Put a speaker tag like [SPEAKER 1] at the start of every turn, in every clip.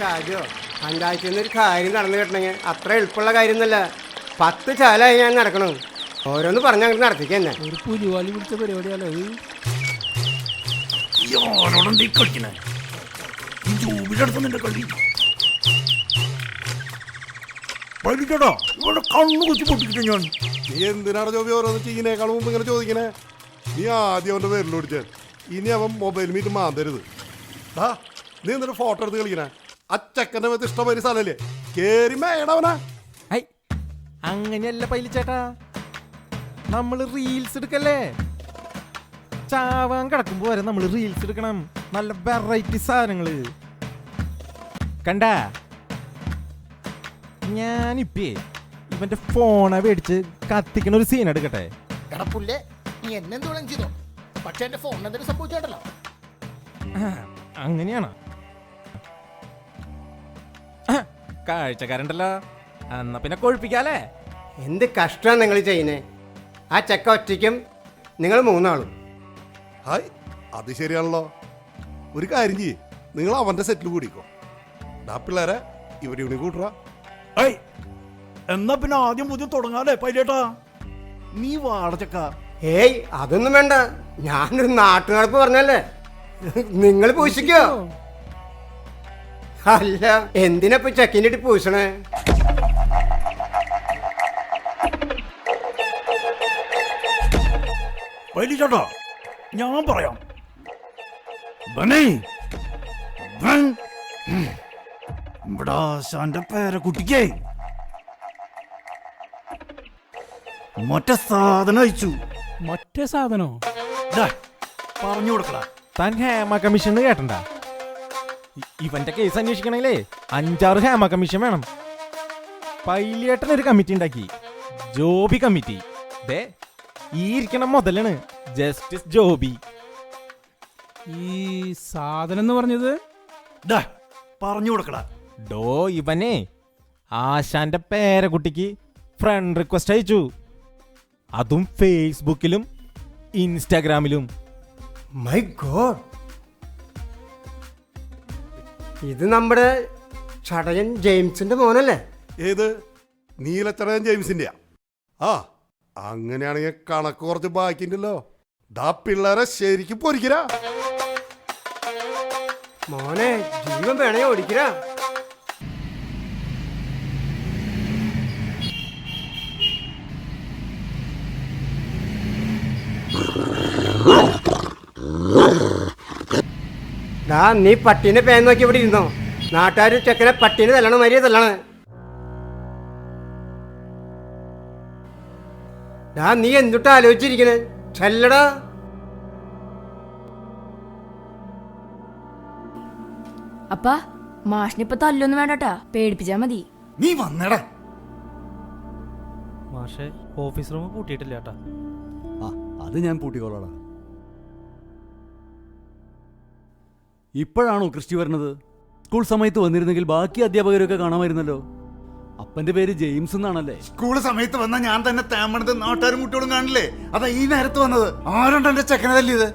[SPEAKER 1] ഷാജോ പഞ്ചായത്തിൽ നിന്ന് ഒരു കാര്യം നടന്നു കിട്ടണമെങ്കിൽ അത്ര എളുപ്പമുള്ള കാര്യമൊന്നുമല്ല. 10 ചാലായി ഞാൻ നടക്കണം. ഓരോന്ന് പറഞ്ഞ അങ്ങോട്ട് നടത്തിക്ക് തന്നെ.
[SPEAKER 2] ഒരു പുലിവാലി പിടിച്ച പരിപാടിയല്ലോ അത്.
[SPEAKER 3] കണ്ണു കുത്തി പൊട്ടിക്കിട്ടു ഞാൻ.
[SPEAKER 4] നീ എന്തിനാണ് ജോബി ഓരോന്ന് ചെയ്യുന്നേക്കാളും മുമ്പ് ഇങ്ങനെ ചോദിക്കണേ? നീ ആദ്യം അവൻ്റെ പേരിൽ ഓടിച്ചേ. ഇനി അവൻ മൊബൈൽ മീറ്റ് മാന്തരുത്. നീ എന്നിട്ട് ഫോട്ടോ എടുത്ത് കളിക്കണേ. ആ ചെക്കൻ്റെ മേത്ത് ഇഷ്ടംമാതിരി സ്ഥലല്ലേ, കേറി മേടവനാ.
[SPEAKER 5] അങ്ങനെയല്ല പൈലിച്ചേട്ടാ, നമ്മള് റീൽസ് എടുക്കല്ലേ. ചാവാൻ കിടക്കുമ്പോ വരെ നമ്മള് റീൽസ് എടുക്കണം. നല്ല വെറൈറ്റി സാധനങ്ങള് കണ്ട. ഞാനിപ്പേ ഇവന്റെ ഫോണെ മേടിച്ച് കത്തിക്കണ ഒരു സീൻ എടുക്കട്ടെ.
[SPEAKER 3] എടപ്പുല്ലേ, നീ എന്നെന്തോളം ചെയ്തോ, പക്ഷെ എന്റെ ഫോണിന് എന്തെങ്കിലും സംഭവിച്ചോണ്ടല്ലോ.
[SPEAKER 5] അങ്ങനെയാണോ? കാഴ്ചക്കാരുണ്ടല്ലോ, എന്നാ പിന്നെ കൊഴിപ്പിക്കാലേ.
[SPEAKER 1] എന്ത് കഷ്ടമാണ് നിങ്ങൾ ചെയ്യുന്നേ? ആ ചെക്ക ഒറ്റയ്ക്കും നിങ്ങൾ 3 ആളും.
[SPEAKER 4] ഹായ്, അത് ശരിയാണല്ലോ. ഒരു കാര്യം ചെയ്യേ, നിങ്ങൾ അവൻ്റെ സെറ്റിൽ കൂടിക്കോ. പിള്ളേരെ ഇവരിവിടെ കൂട്ടുക.
[SPEAKER 3] എന്നാ പിന്നെ ആദ്യം പുതിയ തുടങ്ങാല്ലേ പൈലേട്ടാ? നീ വാടച്ചക്ക.
[SPEAKER 1] ഏയ് അതൊന്നും വേണ്ട, ഞാനൊരു നാട്ടുനടപ്പ് പറഞ്ഞല്ലേ. നിങ്ങൾ പൂശിക്കോ? അല്ല, എന്തിനാ ഇപ്പൊ ചെക്കിൻ്റെ ഇട്ട് പൂശണേ?
[SPEAKER 3] പൈലിച്ചേട്ടാ, ഞാൻ പറയാം. ഇവിടെ ആശാന്റെ പേരക്കുട്ടിക്കേ മറ്റേ സാധനം അയച്ചു.
[SPEAKER 2] മറ്റേ സാധനോ?
[SPEAKER 3] പറഞ്ഞു കൊടുക്കടാ.
[SPEAKER 5] താൻ ഹേമ കമ്മീഷൻ കേട്ടണ്ട? ഇവന്റെ കേസ് അന്വേഷിക്കണമെങ്കിലേ 5-6 ഹേമ കമ്മീഷൻ വേണം. പൈലിയേട്ടൻ ഒരു കമ്മിറ്റി ഉണ്ടാക്കി, ജോബി കമ്മിറ്റി. ദേ ഈ ഇരിക്കണ മുതലാണ് ജസ്റ്റിസ് ജോബി.
[SPEAKER 2] ഈ സാധനം എന്ന് പറഞ്ഞത്
[SPEAKER 3] പറഞ്ഞു കൊടുക്കടാ.
[SPEAKER 5] ഡോ ഇവനെ ആശാന്റെ പേരക്കുട്ടിക്ക് ഫ്രണ്ട് റിക്വസ്റ്റ് അയച്ചു. അതും ഫേസ്ബുക്കിലും ഇൻസ്റ്റാഗ്രാമിലും.
[SPEAKER 1] മൈ ഗോഡ്, ഇത് നമ്മുടെ ചടയൻ ജെയിംസിന്റെ മോനല്ലേ?
[SPEAKER 4] ഏത് നീലച്ചടയൻ ജെയിംസിൻ്റെയാ? അങ്ങനെയാണെങ്കിൽ കണക്ക് കുറച്ച് ബാക്കിണ്ടല്ലോ. പിള്ളേരെ ശരിക്കും പൊരിക്കരാ.
[SPEAKER 1] മോനെ ജീവൻ വേണേ ഓടിക്കരാ. നീ പട്ടീനെ പേൻ നോക്കി ഇവിടെ ഇരുന്നോ. നാട്ടുകാർ ചെക്കനെ പട്ടീനെ തല്ലണം, മരിയെ തല്ലണ. നീ എന്തുട്ടാ ആലോചിച്ചിരിക്കണേ? ചെല്ലടാ.
[SPEAKER 6] അപ്പാ, മാഷിനിപ്പോ തല്ലൊന്നും വേണ്ടട്ടാ, പേടിപ്പിച്ചാ മതി.
[SPEAKER 3] നീ വന്നടാ.
[SPEAKER 5] മാഷെ ഓഫീസ് റൂം പൂട്ടിയിട്ടില്ല കേട്ടാ.
[SPEAKER 7] അത് ഞാൻ പൂട്ടിക്കോളാടാ. ഇപ്പോഴാണോ ക്രിസ്റ്റി വരുന്നത്? സ്കൂൾ സമയത്ത് വന്നിരുന്നെങ്കിൽ ബാക്കി അധ്യാപകരൊക്കെ കാണാമായിരുന്നല്ലോ. അപ്പന്റെ പേര് ജെയിംസ് എന്നാണല്ലേ?
[SPEAKER 3] സ്കൂൾ സമയത്ത് വന്ന ഞാൻ തന്നെ തേമണത് നാട്ടുകാരും കുട്ടികളും കാണില്ലേ? അതാ ഈ നേരത്ത് വന്നത്. ആരുണ്ട് എന്റെ ചെക്കനെ തല്ലിയത്?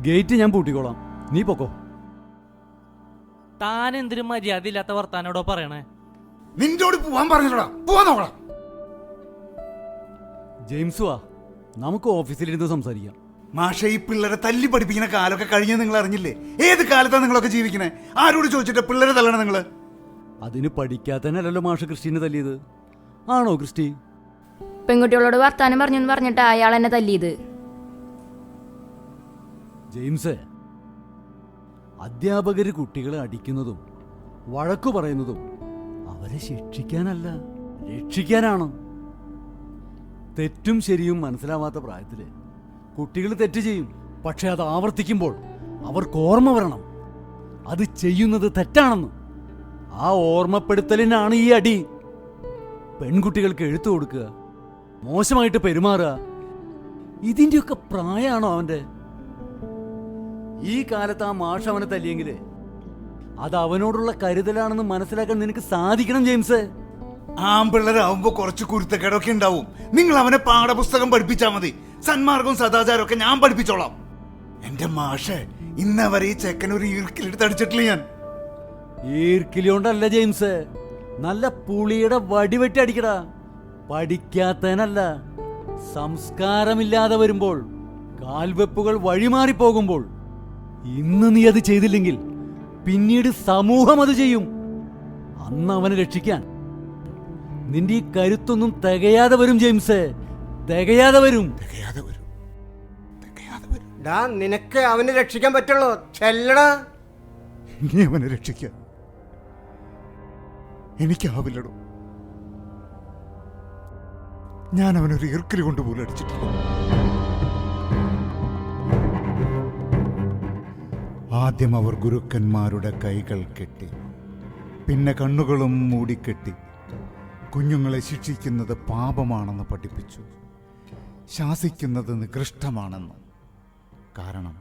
[SPEAKER 7] ഗേറ്റ് ഞാൻ പൂട്ടിക്കോളാം, നീ പൊക്കോ.
[SPEAKER 8] താൻ എന്തിനും മര്യാദ ഇല്ലാത്ത വർത്താനോടോ പറയണേ?
[SPEAKER 3] നിന്നോട് പോവാൻ പറഞ്ഞോടാ, പോവാൻ നോക്കടാ.
[SPEAKER 7] ജെയിംസ് വാ, നമുക്ക് ഓഫീസിലിരുന്ന് സംസാരിക്കാം.
[SPEAKER 3] മാഷ, ഈ പിള്ളേരെ തല്ലി പഠിപ്പിക്കുന്ന കാലമൊക്കെ കഴിഞ്ഞ് നിങ്ങൾ അറിഞ്ഞില്ലേ? ഏത് കാലത്താണ് നിങ്ങളൊക്കെ ജീവിക്കണേ? ആരോട് ചോദിച്ചിട്ട് പിള്ളേരെ തല്ലണം നിങ്ങള്?
[SPEAKER 7] അതിന് പഠിക്കാത്തനല്ലോ മാഷ് ക്രിസ്റ്റീനെ തല്ലിയത്, ആണോ ക്രിസ്റ്റി?
[SPEAKER 6] പെൺകുട്ടികളോട് വർത്താനം പറഞ്ഞെന്ന് പറഞ്ഞിട്ട് അയാൾ എന്നെ തല്ലിയത്.
[SPEAKER 7] ജെയിംസ്, അധ്യാപകര് കുട്ടികളെ അടിക്കുന്നതും വഴക്കു പറയുന്നതും അവരെ ശിക്ഷിക്കാനല്ല, രക്ഷിക്കാനാണ്. തെറ്റും ശരിയും മനസ്സിലാവാത്ത പ്രായത്തില് കുട്ടികൾ തെറ്റ് ചെയ്യും. പക്ഷെ അത് ആവർത്തിക്കുമ്പോൾ അവർക്ക് ഓർമ്മ വരണം അത് ചെയ്യുന്നത് തെറ്റാണെന്ന്. ആ ഓർമ്മപ്പെടുത്തലിനാണ് ഈ അടി. പെൺകുട്ടികൾക്ക് എഴുത്തു കൊടുക്കുക, മോശമായിട്ട് പെരുമാറുക, ഇതിൻ്റെയൊക്കെ പ്രായമാണോ അവൻ്റെ? ഈ കാലത്ത് ആ മാഷ് അവനെ തല്ലിയെങ്കിൽ അത് അവനോടുള്ള കരുതലാണെന്ന് മനസ്സിലാക്കാൻ നിനക്ക് സാധിക്കണം ജെയിംസ്.
[SPEAKER 3] ആമ്പിള്ളേരാവുമ്പോ കുറച്ച് കുരുത്തക്കേടൊക്കെ ഉണ്ടാവും. നിങ്ങൾ അവനെ പാഠപുസ്തകം പഠിപ്പിച്ചാൽ മതി. സന്മാർഗവും സദാചാരവും ഒക്കെ ഞാൻ പഠിപ്പിച്ചോളാം. എന്റെ മാഷെ, ഇന്നവരെ ഈ ചെക്കൻ ഒരു ഈർക്കിലെടുത്ത് അടിച്ചിട്ടില്ല ഞാൻ.
[SPEAKER 7] ഈർക്കിലിയോണ്ടല്ല ജെയിംസ്, നല്ല പുളിയുടെ വടിവെട്ടി അടിക്കടാ. പഠിക്കാത്തനല്ല, സംസ്കാരമില്ലാതെ വരുമ്പോൾ, കാൽവെപ്പുകൾ വഴിമാറിപ്പോകുമ്പോൾ, ഇന്ന് നീ അത് ചെയ്തില്ലെങ്കിൽ പിന്നീട് സമൂഹം അത് ചെയ്യും. അന്ന് അവനെ രക്ഷിക്കാൻ നിന്റെ ഈ കരുത്തൊന്നും തികയാതെ വരും ജെയിംസ്, തികയാതെ വരും.
[SPEAKER 1] ഡാ നിനക്ക് അവനെ രക്ഷിക്കാൻ പറ്റുള്ളൂ. ചെല്ലടാ.
[SPEAKER 3] ഇനി അവനെ രക്ഷിക്കാൻ എനിക്കാവില്ലടോ. ഞാൻ അവനൊരു ഈർക്കിലി കൊണ്ടുപോലും അടിച്ചിട്ടില്ല. ആദ്യം അവർ ഗുരുക്കന്മാരുടെ കൈകൾ കെട്ടി, പിന്നെ കണ്ണുകളും മൂടിക്കെട്ടി കുഞ്ഞുങ്ങളെ ശിക്ഷിക്കുന്നത് പാപമാണെന്ന് പഠിപ്പിച്ചു, ശാസിക്കുന്നത് നികൃഷ്ടമാണെന്ന്. കാരണം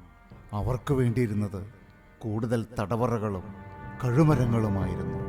[SPEAKER 3] അവർക്ക് വേണ്ടിയിരുന്നത് കൂടുതൽ തടവറകളും കഴുമരങ്ങളുമായിരുന്നു.